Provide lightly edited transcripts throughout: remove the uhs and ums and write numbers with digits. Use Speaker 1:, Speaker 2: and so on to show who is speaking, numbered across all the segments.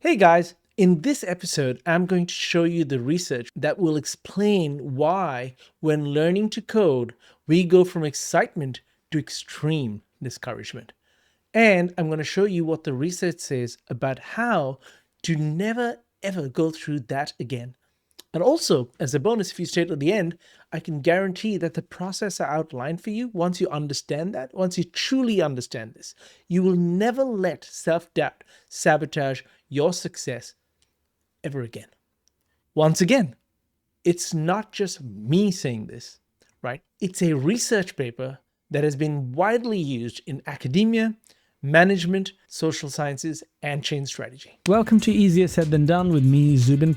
Speaker 1: Hey guys, in this episode, I'm going to show you the research that will explain why, when learning to code, we go from excitement to extreme discouragement. And I'm going to show you what the research says about how to never ever go through that again. And also, as a bonus, if you stay till the end, I can guarantee that the process I outlined for you, once you understand that, once you truly understand this, you will never let self-doubt sabotage your success ever again. Once again, it's not just me saying this, right? It's a research paper that has been widely used in academia, management, social sciences, and change strategy.
Speaker 2: Welcome to Easier Said Than Done with me, Zubin,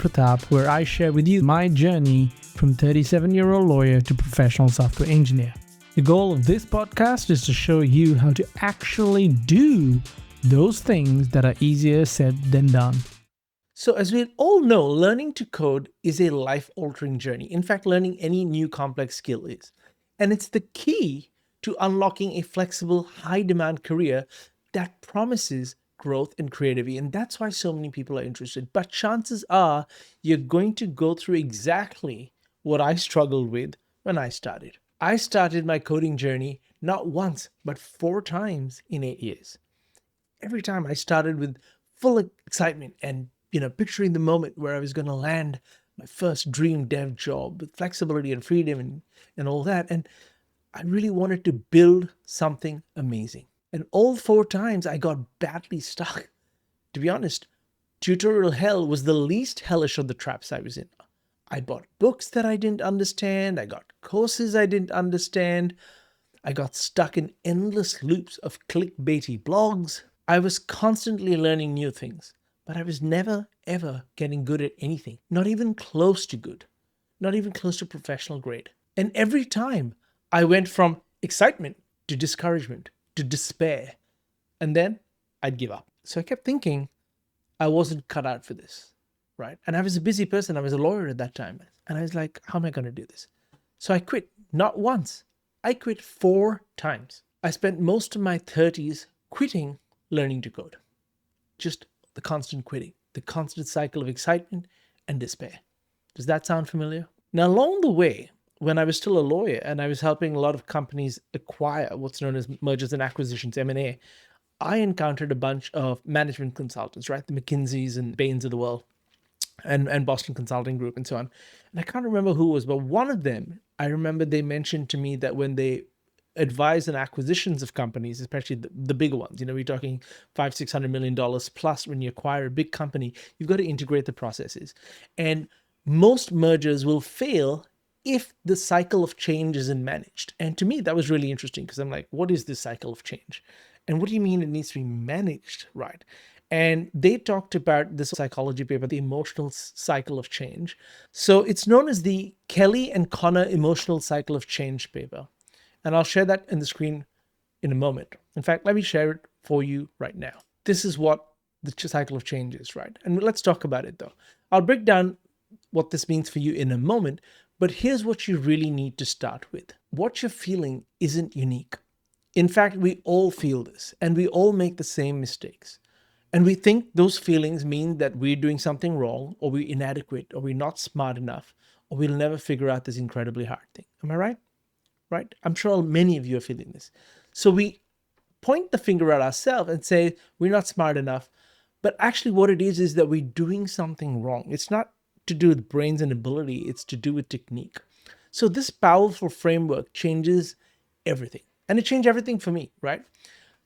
Speaker 2: where I share with you my journey from 37-year-old lawyer to professional software engineer. The goal of this podcast is to show you how to actually do those things that are easier said than done.
Speaker 1: So as we all know, learning to code is a life-altering journey. In fact, learning any new complex skill is. And it's the key to unlocking a flexible, high-demand career that promises growth and creativity. And that's why so many people are interested. But chances are you're going to go through exactly what I struggled with when I started. I started my coding journey not once, but 4 times in 8 years. Every time I started with full excitement and picturing the moment where I was going to land my first dream dev job with flexibility and freedom and all that. And I really wanted to build something amazing. And all 4 times I got badly stuck. To be honest, tutorial hell was the least hellish of the traps I was in. I bought books that I didn't understand. I got courses I didn't understand. I got stuck in endless loops of clickbaity blogs. I was constantly learning new things, but I was never, ever getting good at anything. Not even close to good. Not even close to professional grade. And every time I went from excitement to discouragement to despair, and then I'd give up. So I kept thinking I wasn't cut out for this, right? And I was a busy person. I was a lawyer at that time. And I was like, how am I going to do this? So I quit, not once. I quit 4 times. I spent most of my 30s quitting learning to code. Just the constant quitting, the constant cycle of excitement and despair. Does that sound familiar? Now, along the way, when I was still a lawyer and I was helping a lot of companies acquire what's known as mergers and acquisitions, M&A, I encountered a bunch of management consultants, right? The McKinseys and Bains of the world and Boston Consulting Group and so on. And I can't remember who it was, but one of them, I remember they mentioned to me that when they advise on acquisitions of companies, especially the bigger ones, we're talking $500-600 million plus. When you acquire a big company, you've got to integrate the processes. And most mergers will fail if the cycle of change isn't managed. And to me, that was really interesting because I'm like, what is this cycle of change? And what do you mean it needs to be managed, right? And they talked about this psychology paper, the emotional cycle of change. So it's known as the Kelly and Connor emotional cycle of change paper. And I'll share that in the screen in a moment. In fact, let me share it for you right now. This is what the cycle of change is, right? And let's talk about it though. I'll break down what this means for you in a moment, but here's what you really need to start with. What you're feeling isn't unique. In fact, we all feel this and we all make the same mistakes. And we think those feelings mean that we're doing something wrong or we're inadequate or we're not smart enough or we'll never figure out this incredibly hard thing. Am I right? Right? I'm sure many of you are feeling this. So we point the finger at ourselves and say, we're not smart enough. But actually what it is that we're doing something wrong. It's not to do with brains and ability. It's to do with technique. So this powerful framework changes everything. And it changed everything for me, right?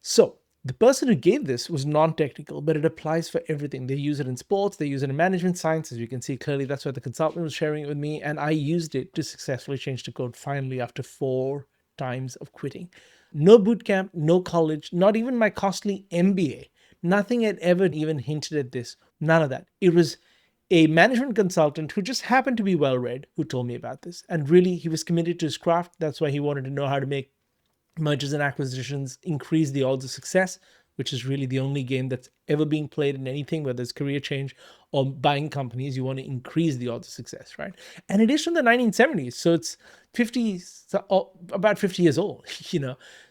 Speaker 1: So the person who gave this was non-technical, but it applies for everything. They use it in sports, they use it in management science. As you can see clearly, that's why the consultant was sharing it with me. And I used it to successfully change the code finally after 4 times of quitting. No bootcamp, no college, not even my costly MBA. Nothing had ever even hinted at this. None of that. It was a management consultant who just happened to be well-read who told me about this. And really, he was committed to his craft. That's why he wanted to know how to make mergers and acquisitions increase the odds of success, which is really the only game that's ever being played in anything, whether it's career change or buying companies. You want to increase the odds of success, right? And it is from the 1970s, so it's about 50 years old,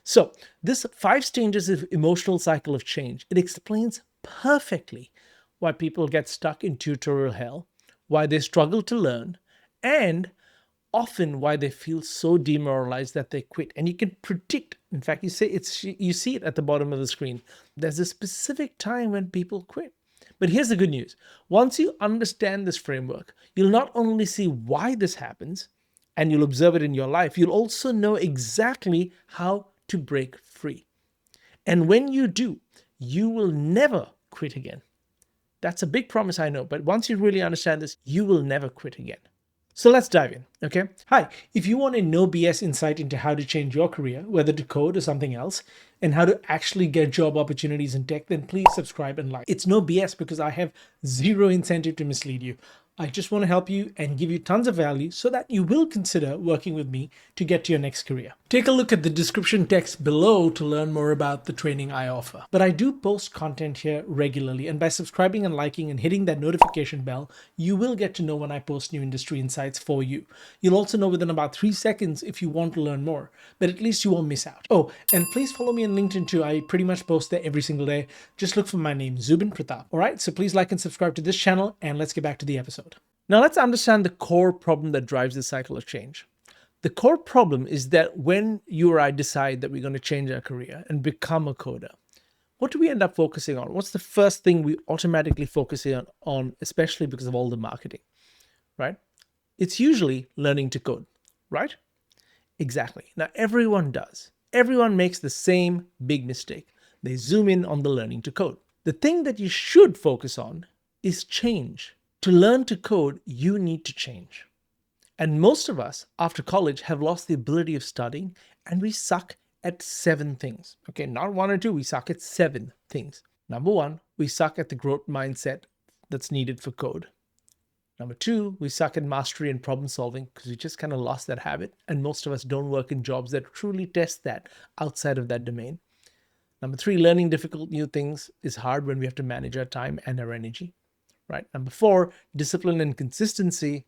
Speaker 1: So this 5 stages of emotional cycle of change, it explains perfectly why people get stuck in tutorial hell, why they struggle to learn, and often why they feel so demoralized that they quit. And you can predict, in fact, you see it at the bottom of the screen. There's a specific time when people quit. But here's the good news. Once you understand this framework, you'll not only see why this happens and you'll observe it in your life, you'll also know exactly how to break free. And when you do, you will never quit again. That's a big promise, I know, but once you really understand this, you will never quit again. So let's dive in, okay? Hi, if you want a no BS insight into how to change your career, whether to code or something else, and how to actually get job opportunities in tech, then please subscribe and like. It's no BS because I have zero incentive to mislead you. I just want to help you and give you tons of value so that you will consider working with me to get to your next career. Take a look at the description text below to learn more about the training I offer. But I do post content here regularly, and by subscribing and liking and hitting that notification bell, you will get to know when I post new industry insights for you. You'll also know within about 3 seconds if you want to learn more, but at least you won't miss out. Oh, and please follow me on LinkedIn too. I pretty much post there every single day. Just look for my name, Zubin Pratap. All right, so please like and subscribe to this channel, and let's get back to the episode. Now let's understand the core problem that drives the cycle of change. The core problem is that when you or I decide that we're going to change our career and become a coder, what do we end up focusing on? What's the first thing we automatically focus on, especially because of all the marketing, right? It's usually learning to code, right? Exactly. Now everyone does. Everyone makes the same big mistake. They zoom in on the learning to code. The thing that you should focus on is change. To learn to code, you need to change. And most of us, after college, have lost the ability of studying, and we suck at 7 things. Okay, not 1 or 2, we suck at 7 things. Number 1, we suck at the growth mindset that's needed for code. Number 2, we suck at mastery and problem solving because we just kind of lost that habit, and most of us don't work in jobs that truly test that outside of that domain. Number 3, learning difficult new things is hard when we have to manage our time and our energy. Right. Number 4, discipline and consistency,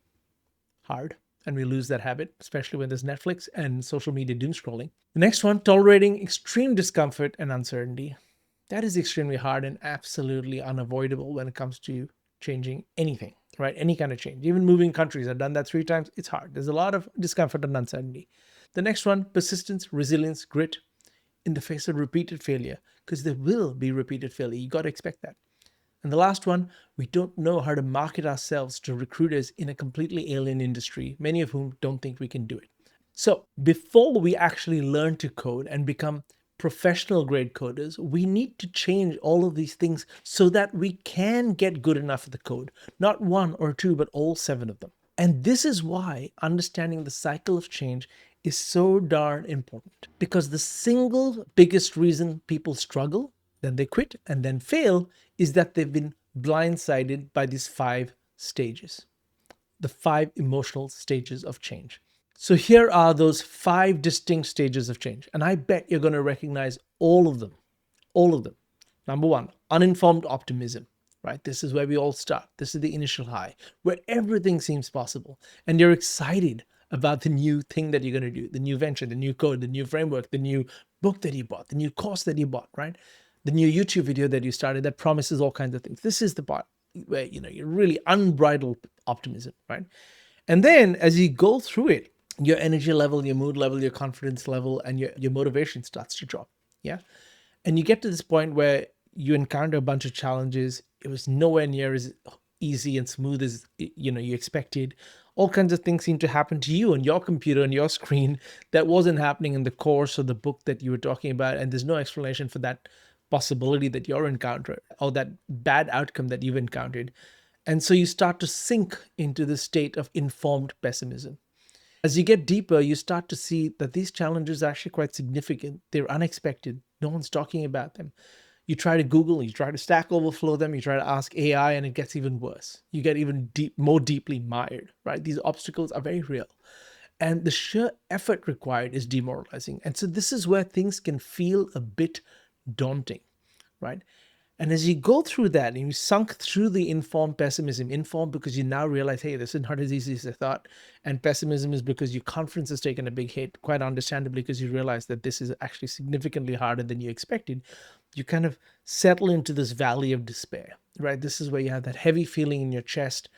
Speaker 1: hard, and we lose that habit, especially when there's Netflix and social media doom scrolling. The next one, tolerating extreme discomfort and uncertainty. That is extremely hard and absolutely unavoidable when it comes to changing anything, right? Any kind of change. Even moving countries, I've done that 3 times. It's hard. There's a lot of discomfort and uncertainty. The next one, persistence, resilience, grit in the face of repeated failure, because there will be repeated failure. You got to expect that. And the last one, we don't know how to market ourselves to recruiters in a completely alien industry, many of whom don't think we can do it. So before we actually learn to code and become professional grade coders, we need to change all of these things so that we can get good enough at the code. Not 1 or 2, but all 7 of them. And this is why understanding the cycle of change is so darn important. Because the single biggest reason people struggle, then they quit and then fail, is that they've been blindsided by these 5 stages, the 5 emotional stages of change. So here are those 5 distinct stages of change, and I bet you're going to recognize all of them. Number 1, uninformed optimism, right? This is where we all start. This is the initial high, where everything seems possible, and you're excited about the new thing that you're going to do, the new venture, the new code, the new framework, the new book that you bought, the new course that you bought, right? The new YouTube video that you started that promises all kinds of things. This is the part where, you're really unbridled optimism, right? And then as you go through it, your energy level, your mood level, your confidence level, and your motivation starts to drop. Yeah. And you get to this point where you encounter a bunch of challenges. It was nowhere near as easy and smooth as, you expected. All kinds of things seem to happen to you on your computer, on your screen, that wasn't happening in the course or the book that you were talking about. And there's no explanation for that possibility that you're encountering or that bad outcome that you've encountered. And so you start to sink into the state of informed pessimism. As you get deeper, you start to see that these challenges are actually quite significant. They're unexpected. No one's talking about them. You try to Google, you try to Stack Overflow them, you try to ask AI, and it gets even worse. You get even more deeply mired, right? These obstacles are very real. And the sheer effort required is demoralizing. And so this is where things can feel a bit daunting, right? And as you go through that and you sunk through the informed pessimism, informed because you now realize, hey, this is not as easy as I thought. And pessimism is because your confidence has taken a big hit, quite understandably, because you realize that this is actually significantly harder than you expected. you kind of settle into this valley of despair, right? This is where you have that heavy feeling in your chest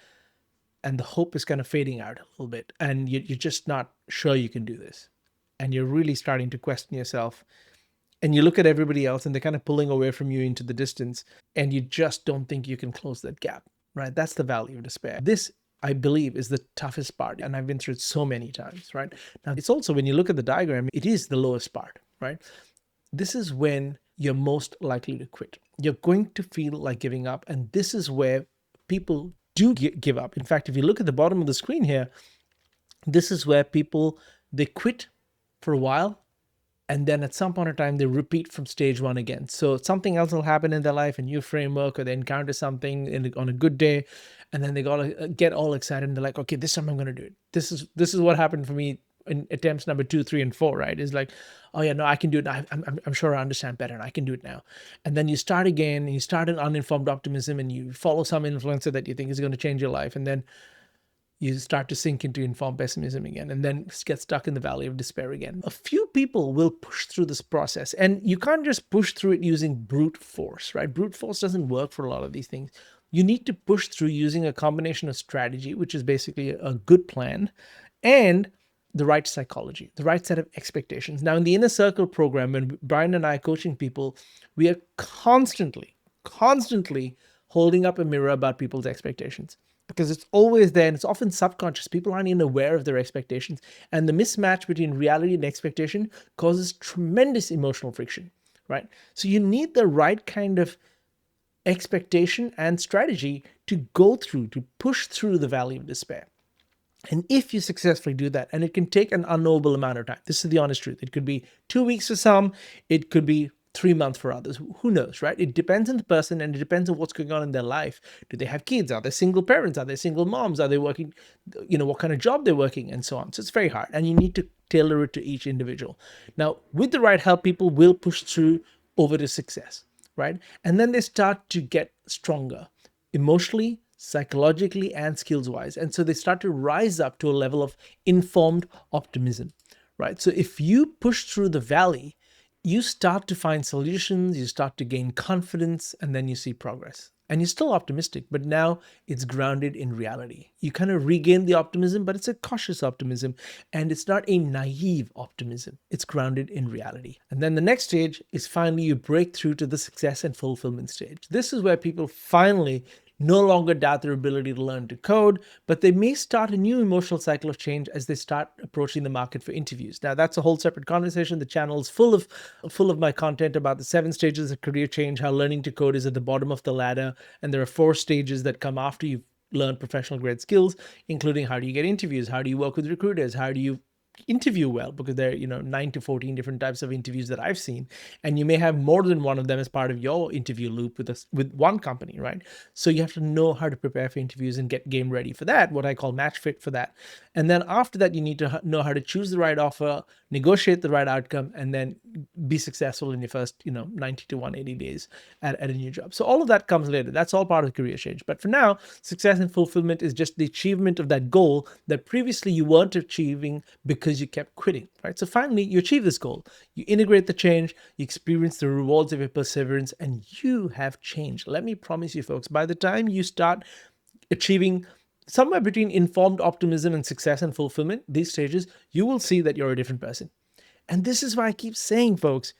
Speaker 1: and the hope is kind of fading out a little bit. And you're just not sure you can do this. And you're really starting to question yourself. And you look at everybody else and they're kind of pulling away from you into the distance. And you just don't think you can close that gap, right? That's the valley of despair. This, I believe, is the toughest part. And I've been through it so many times, right? Now, it's also, when you look at the diagram, it is the lowest part, right? This is when you're most likely to quit. You're going to feel like giving up. And this is where people do give up. In fact, if you look at the bottom of the screen here, this is where people, they quit for a while. And then at some point in time, they repeat from stage one again. So something else will happen in their life, a new framework, or they encounter something on a good day. And then they gotta get all excited and they're like, okay, this time I'm gonna do it. This is what happened for me in attempts number 2, 3, and 4, right? Is like, oh yeah, no, I can do it. I'm sure I understand better and I can do it now. And then you start again and you start an uninformed optimism and you follow some influencer that you think is going to change your life. And then you start to sink into informed pessimism again and then get stuck in the valley of despair again. A few people will push through this process, and you can't just push through it using brute force, right? Brute force doesn't work for a lot of these things. You need to push through using a combination of strategy, which is basically a good plan, and the right psychology, the right set of expectations. Now, in the Inner Circle program, when Brian and I are coaching people, we are constantly holding up a mirror about people's expectations, because it's always there and it's often subconscious. People aren't even aware of their expectations. And the mismatch between reality and expectation causes tremendous emotional friction, right? So you need the right kind of expectation and strategy to go through, to push through the valley of despair. And if you successfully do that, and it can take an unknowable amount of time, this is the honest truth. It could be 2 weeks for some, it could be 3 months for others. Who knows, right? It depends on the person and it depends on what's going on in their life. Do they have kids? Are they single parents? Are they single moms? Are they working? What kind of job they're working and so on. So it's very hard and you need to tailor it to each individual. Now, with the right help, people will push through over to success, right? And then they start to get stronger emotionally, psychologically, and skills wise. And so they start to rise up to a level of informed optimism, right? So if you push through the valley, you start to find solutions, you start to gain confidence, and then you see progress. And you're still optimistic, but now it's grounded in reality. You kind of regain the optimism, but it's a cautious optimism, and it's not a naive optimism. It's grounded in reality. And then the next stage is finally you break through to the success and fulfillment stage. This is where people finally no longer doubt their ability to learn to code, but they may start a new emotional cycle of change as they start approaching the market for interviews. Now, that's a whole separate conversation. The channel is full of my content about the 7 stages of career change, how learning to code is at the bottom of the ladder, and there are 4 stages that come after you've learned professional grade skills, including how do you get interviews, how do you work with recruiters, how do you interview well, because there are 9 to 14 different types of interviews that I've seen, and you may have more than one of them as part of your interview loop with one company, right? So you have to know how to prepare for interviews and get game ready for that, what I call match fit for that. And then after that, you need to know how to choose the right offer, negotiate the right outcome, and then be successful in your first 90 to 180 days at a new job. So all of that comes later. That's all part of career change. But for now, success and fulfillment is just the achievement of that goal that previously you weren't achieving because you kept quitting, right? So finally, you achieve this goal. You integrate the change, you experience the rewards of your perseverance, and you have changed. Let me promise you, folks, by the time you start achieving somewhere between informed optimism and success and fulfillment, these stages, you will see that you're a different person. And this is why I keep saying, folks,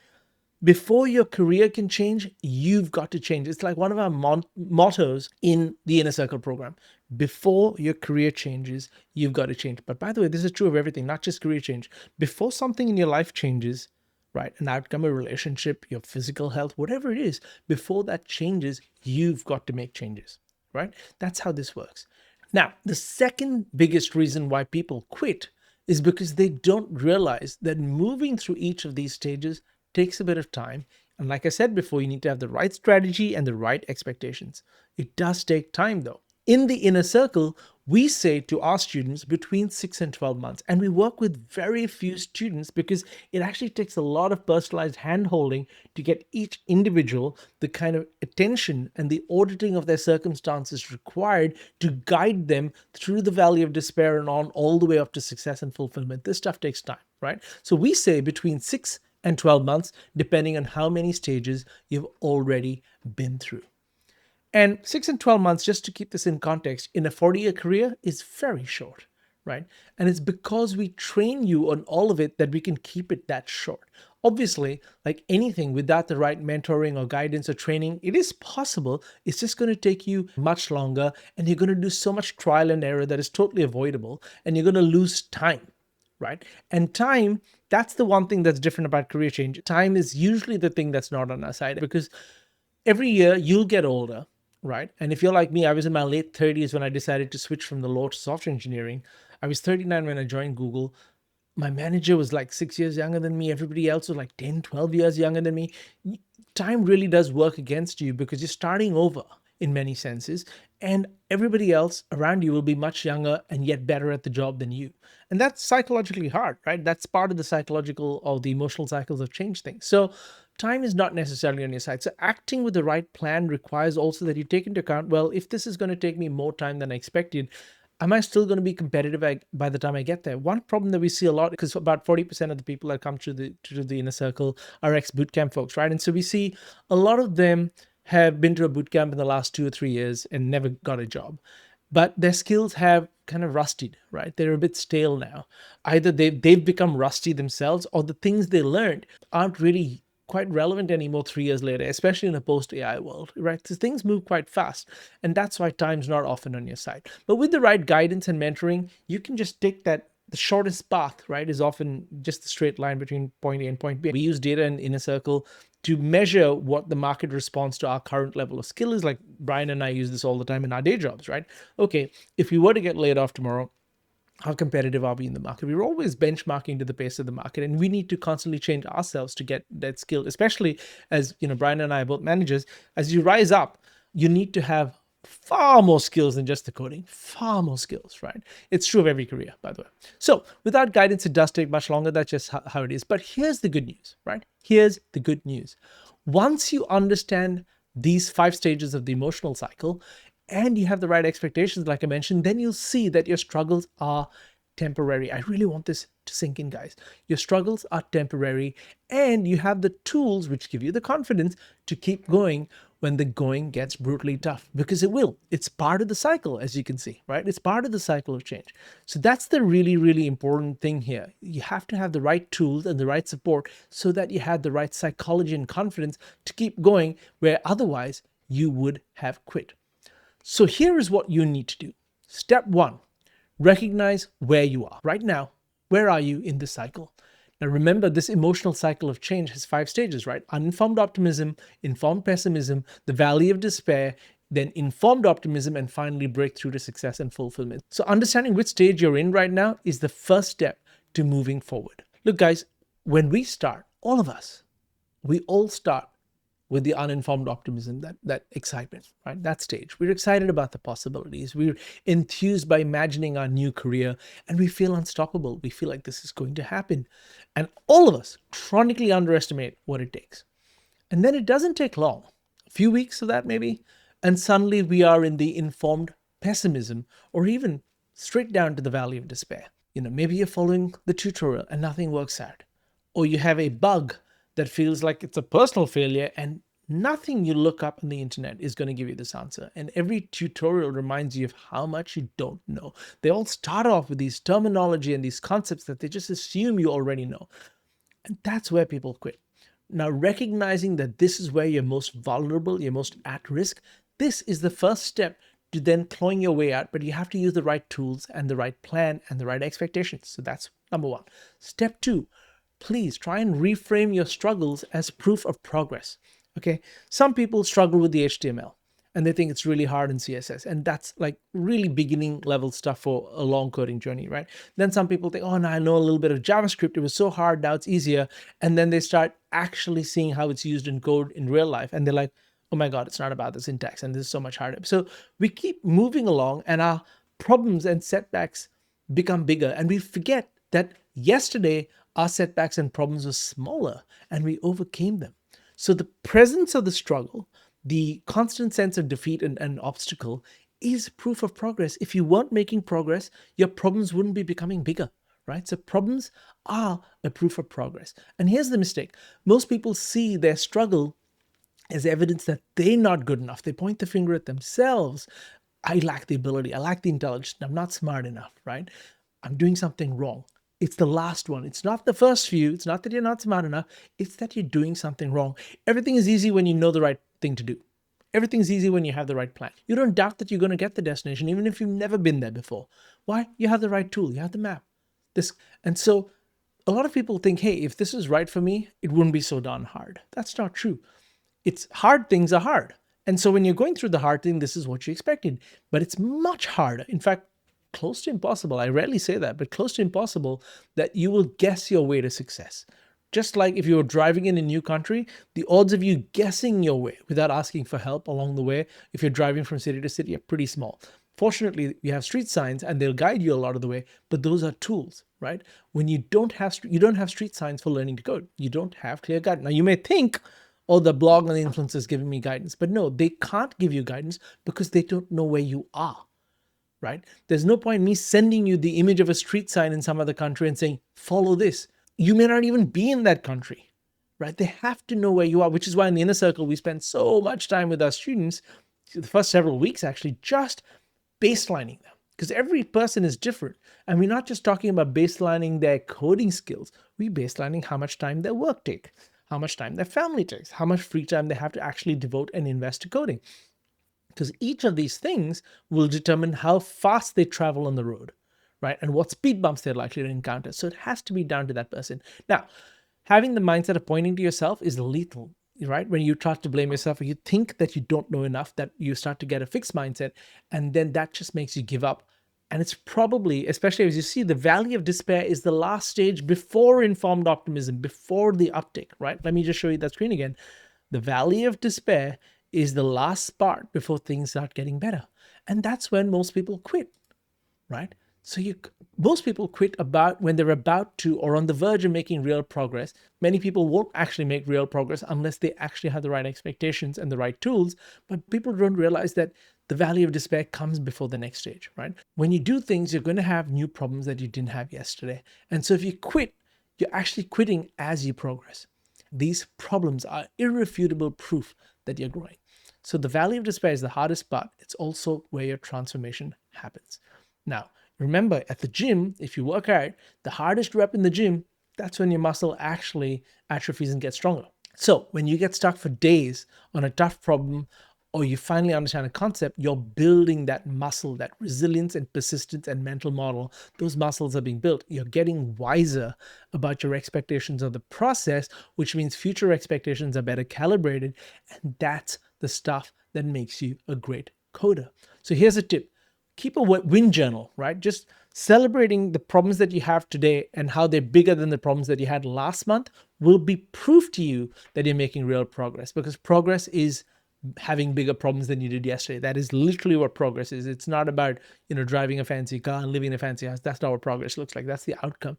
Speaker 1: before your career can change, you've got to change. It's like one of our mottos in the Inner Circle program. Before your career changes, you've got to change. But by the way, this is true of everything, not just career change. Before something in your life changes, right, an outcome, a relationship, your physical health, whatever it is, before that changes, you've got to make changes, right? That's how this works. Now, the second biggest reason why people quit is because they don't realize that moving through each of these stages takes a bit of time. And like I said before, you need to have the right strategy and the right expectations. It does take time though. In the Inner Circle, we say to our students between 6 and 12 months, and we work with very few students because it actually takes a lot of personalized hand-holding to get each individual the kind of attention and the auditing of their circumstances required to guide them through the valley of despair and on all the way up to success and fulfillment. This stuff takes time, right? So we say between 6 and 12 months, depending on how many stages you've already been through. And 6 and 12 months, just to keep this in context, in a 40-year career is very short, right? And it's because we train you on all of it that we can keep it that short. Obviously, like anything, without the right mentoring or guidance or training, it is possible. It's just going to take you much longer, and you're going to do so much trial and error that is totally avoidable, and you're going to lose time, right? And time, that's the one thing that's different about career change. Time is usually the thing that's not on our side, because every year you'll get older, right? And if you're like me, I was in my late 30s when I decided to switch from the law to software engineering. I was 39 when I joined Google. My manager was like 6 years younger than me. Everybody else was like 10, 12 years younger than me. Time really does work against you because you're starting over in many senses, and everybody else around you will be much younger and yet better at the job than you. And that's psychologically hard, right? That's part of the psychological or the emotional cycles of change things. So time is not necessarily on your side. So acting with the right plan requires also that you take into account, well, if this is going to take me more time than I expected, am I still going to be competitive by the time I get there? One problem that we see a lot, because about 40% of the people that come to the inner circle are ex-bootcamp folks, right? And so we see a lot of them have been to a bootcamp in the last 2 or 3 years and never got a job. But their skills have kind of rusted, right? They're a bit stale now. Either they've become rusty themselves, or the things they learned aren't really quite relevant anymore 3 years later, especially in a post-AI world, right? So things move quite fast, and that's why time's not often on your side. But with the right guidance and mentoring, you can just take that. The shortest path, right, is often just a straight line between point A and point B. We use data in Inner Circle to measure what the market response to our current level of skill is. Like Brian and I use this all the time in our day jobs, right? Okay, if we were to get laid off tomorrow, how competitive are we in the market? We're always benchmarking to the pace of the market, and we need to constantly change ourselves to get that skill, especially as, Brian and I are both managers. As you rise up, you need to have far more skills than just the coding, far more skills, right? It's true of every career, by the way. So without guidance, it does take much longer. That's just how it is. But here's the good news, right? Here's the good news. Once you understand these 5 stages of the emotional cycle, and you have the right expectations, like I mentioned, then you'll see that your struggles are temporary. I really want this to sink in, guys. Your struggles are temporary, and you have the tools which give you the confidence to keep going when the going gets brutally tough, because it will. It's part of the cycle, as you can see, right? It's part of the cycle of change. So that's the really, really important thing here. You have to have the right tools and the right support so that you have the right psychology and confidence to keep going, where otherwise you would have quit. So here is what you need to do. Step 1, recognize where you are right now. Where are you in this cycle? Now remember, this emotional cycle of change has 5 stages, right? Uninformed optimism, informed pessimism, the valley of despair, then informed optimism, and finally breakthrough to success and fulfillment. So understanding which stage you're in right now is the first step to moving forward. Look, guys, when we start, all of us, we all start with the uninformed optimism, that excitement, right? That stage. We're excited about the possibilities. We're enthused by imagining our new career, and we feel unstoppable. We feel like this is going to happen. And all of us chronically underestimate what it takes. And then it doesn't take long, a few weeks of that maybe, and suddenly we are in the informed pessimism, or even straight down to the valley of despair. Maybe you're following the tutorial and nothing works out. Or you have a bug that feels like it's a personal failure, and nothing you look up on the internet is going to give you this answer. And every tutorial reminds you of how much you don't know. They all start off with these terminology and these concepts that they just assume you already know. And that's where people quit. Now, recognizing that this is where you're most vulnerable, you're most at risk, this is the first step to then clawing your way out, but you have to use the right tools and the right plan and the right expectations. So that's number 1. Step 2, please try and reframe your struggles as proof of progress. Okay, some people struggle with the HTML and they think it's really hard in CSS, and that's like really beginning level stuff for a long coding journey, right? Then some people think, oh, now I know a little bit of JavaScript, it was so hard, now it's easier. And then they start actually seeing how it's used in code in real life, and they're like, oh my God, it's not about the syntax, and this is so much harder. So we keep moving along, and our problems and setbacks become bigger, and we forget that yesterday our setbacks and problems were smaller and we overcame them. So the presence of the struggle, the constant sense of defeat and obstacle, is proof of progress. If you weren't making progress, your problems wouldn't be becoming bigger, right? So problems are a proof of progress. And here's the mistake. Most people see their struggle as evidence that they're not good enough. They point the finger at themselves. I lack the ability. I lack the intelligence. I'm not smart enough, right? I'm doing something wrong. It's the last one. It's not the first few. It's not that you're not smart enough. It's that you're doing something wrong. Everything is easy when you know the right thing to do. Everything's easy when you have the right plan. You don't doubt that you're going to get the destination, even if you've never been there before. Why? You have the right tool. You have the map. And so a lot of people think, hey, if this is right for me, it wouldn't be so darn hard. That's not true. It's hard things are hard. And so when you're going through the hard thing, this is what you expected. But it's much harder. In fact, close to impossible. I rarely say that, but close to impossible that you will guess your way to success. Just like if you were driving in a new country, the odds of you guessing your way without asking for help along the way, if you're driving from city to city, are pretty small. Fortunately, you have street signs and they'll guide you a lot of the way, but those are tools, right? When you don't have street signs for learning to code, you don't have clear guidance. Now you may think, oh, the blog and the influencer is giving me guidance, but no, they can't give you guidance because they don't know where you are, right? There's no point in me sending you the image of a street sign in some other country and saying, follow this. You may not even be in that country, right? They have to know where you are, which is why in the inner circle, we spend so much time with our students, the first several weeks actually, just baselining them, because every person is different. And we're not just talking about baselining their coding skills. We're baselining how much time their work takes, how much time their family takes, how much free time they have to actually devote and invest to coding. Because each of these things will determine how fast they travel on the road, right? And what speed bumps they're likely to encounter. So it has to be down to that person. Now, having the mindset of pointing to yourself is lethal, right? When you start to blame yourself or you think that you don't know enough, that you start to get a fixed mindset, and then that just makes you give up. And it's probably, especially as you see, the valley of despair is the last stage before informed optimism, before the uptick, right? Let me just show you that screen again. The valley of despair is the last part before things start getting better. And that's when most people quit, right? So most people quit about when they're about to or on the verge of making real progress. Many people won't actually make real progress unless they actually have the right expectations and the right tools. But people don't realize that the valley of despair comes before the next stage, right? When you do things, you're going to have new problems that you didn't have yesterday. And so if you quit, you're actually quitting as you progress. These problems are irrefutable proof that you're growing. So the valley of despair is the hardest part. It's also where your transformation happens. Now, remember, at the gym, if you work out, the hardest rep in the gym, that's when your muscle actually atrophies and gets stronger. So when you get stuck for days on a tough problem, or you finally understand a concept, you're building that muscle, that resilience and persistence and mental model. Those muscles are being built. You're getting wiser about your expectations of the process, which means future expectations are better calibrated. And that's the stuff that makes you a great coder. So here's a tip. Keep a win journal, right? Just celebrating the problems that you have today and how they're bigger than the problems that you had last month will be proof to you that you're making real progress, because progress is having bigger problems than you did yesterday. That is literally what progress is. It's not about, driving a fancy car and living in a fancy house. That's not what progress looks like. That's the outcome.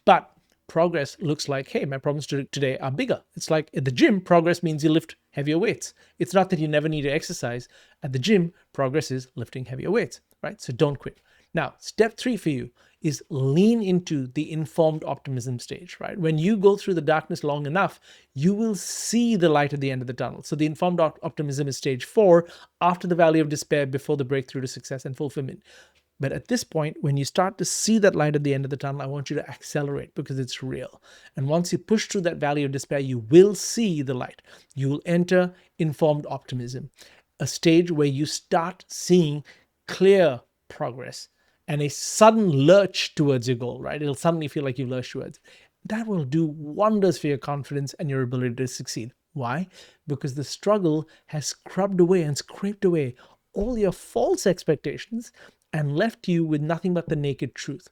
Speaker 1: But progress looks like, hey, my problems today are bigger. It's like at the gym, progress means you lift heavier weights. It's not that you never need to exercise. At the gym, progress is lifting heavier weights, right? So don't quit. Now, step 3 for you is lean into the informed optimism stage, right? When you go through the darkness long enough, you will see the light at the end of the tunnel. So the informed optimism is stage 4, after the valley of despair, before the breakthrough to success and fulfillment. But at this point, when you start to see that light at the end of the tunnel, I want you to accelerate because it's real. And once you push through that valley of despair, you will see the light. You will enter informed optimism, a stage where you start seeing clear progress and a sudden lurch towards your goal, right? It'll suddenly feel like you've lurched towards. That will do wonders for your confidence and your ability to succeed. Why? Because the struggle has scrubbed away and scraped away all your false expectations and left you with nothing but the naked truth.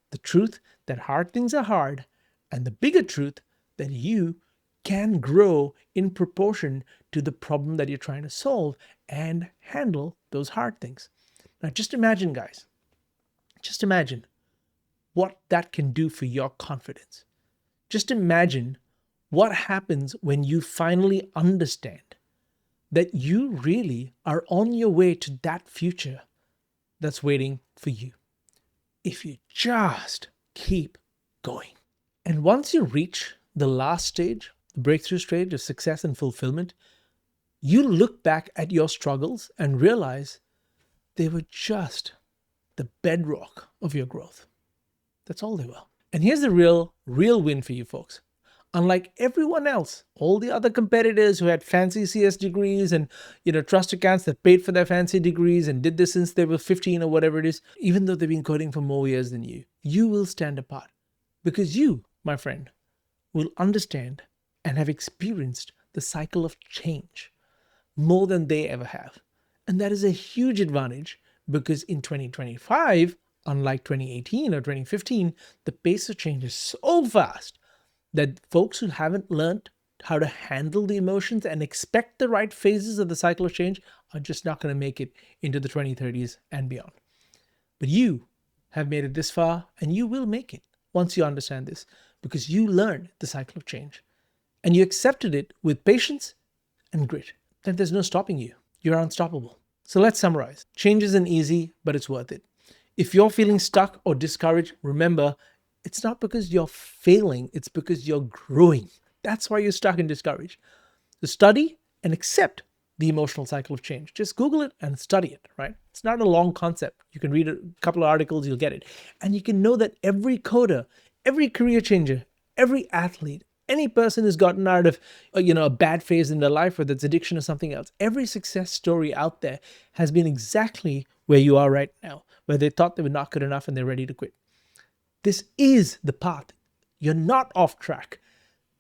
Speaker 1: The truth that hard things are hard, and the bigger truth that you can grow in proportion to the problem that you're trying to solve and handle those hard things. Now, just imagine, guys, just imagine what that can do for your confidence. Just imagine what happens when you finally understand that you really are on your way to that future that's waiting for you. If you just keep going. And once you reach the last stage, the breakthrough stage of success and fulfillment, you look back at your struggles and realize they were just the bedrock of your growth. That's all they were. And here's the real win for you folks. Unlike everyone else, all the other competitors who had fancy CS degrees and trust accounts that paid for their fancy degrees and did this since they were 15 or whatever it is, even though they've been coding for more years than you will stand apart because you, my friend, will understand and have experienced the cycle of change more than they ever have. And that is a huge advantage because in 2025, unlike 2018 or 2015, the pace of change is so fast that folks who haven't learned how to handle the emotions and expect the right phases of the cycle of change are just not going to make it into the 2030s and beyond. But you have made it this far, and you will make it once you understand this, because you learned the cycle of change and you accepted it with patience and grit. Then there's no stopping you. You're unstoppable. So let's summarize. Change isn't easy, but it's worth it. If you're feeling stuck or discouraged, remember, it's not because you're failing, it's because you're growing. That's why you're stuck and discouraged. So study and accept the emotional cycle of change. Just Google it and study it, right? It's not a long concept. You can read a couple of articles, you'll get it. And you can know that every coder, every career changer, every athlete, any person who's gotten out of a bad phase in their life, whether it's addiction or something else, every success story out there has been exactly where you are right now, where they thought they were not good enough and they're ready to quit. This is the path. You're not off track.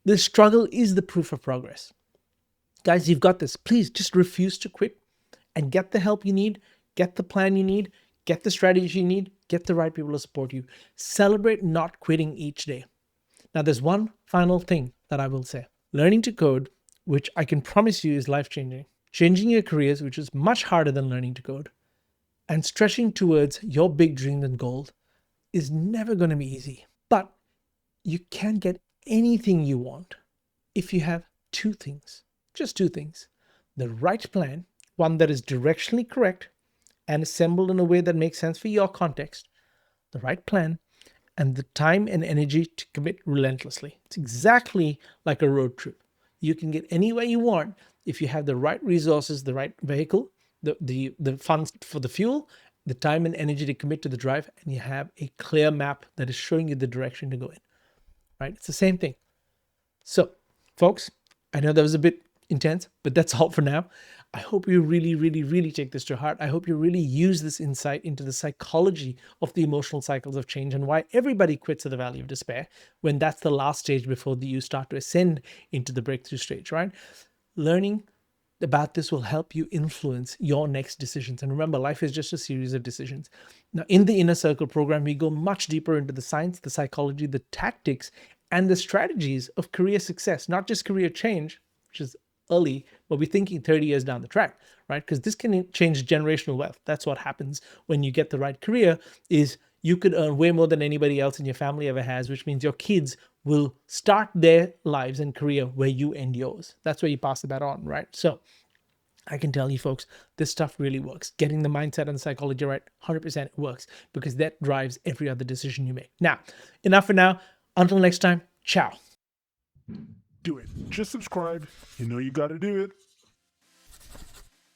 Speaker 1: This struggle is the proof of progress. Guys, you've got this. Please just refuse to quit and get the help you need, get the plan you need, get the strategy you need, get the right people to support you. Celebrate not quitting each day. Now, there's one final thing that I will say. Learning to code, which I can promise you is life-changing, changing your careers, which is much harder than learning to code, and stretching towards your big dream and goal is never going to be easy. But you can get anything you want if you have two things, just two things. The right plan, one that is directionally correct and assembled in a way that makes sense for your context, the right plan, and the time and energy to commit relentlessly. It's exactly like a road trip. You can get anywhere you want if you have the right resources, the right vehicle, the funds for the fuel, the time and energy to commit to the drive, and you have a clear map that is showing you the direction to go in, right? It's the same thing. So, folks, I know that was a bit intense, but that's all for now. I hope you really, really, really take this to heart. I hope you really use this insight into the psychology of the emotional cycles of change and why everybody quits at the valley of despair when that's the last stage before you start to ascend into the breakthrough stage, right? Learning about this will help you influence your next decisions. And remember, life is just a series of decisions. Now, in the Inner Circle program, we go much deeper into the science, the psychology, the tactics, and the strategies of career success, not just career change, which is early, but we're thinking 30 years down the track, right? Because this can change generational wealth. That's what happens when you get the right career, is you could earn way more than anybody else in your family ever has, which means your kids will start their lives and career where you end yours. That's where you pass the baton on, right? So I can tell you folks, this stuff really works. Getting the mindset and the psychology right, 100% works, because that drives every other decision you make. Now, enough for now. Until next time, ciao.
Speaker 3: Do it. Just subscribe. You know you got to do it.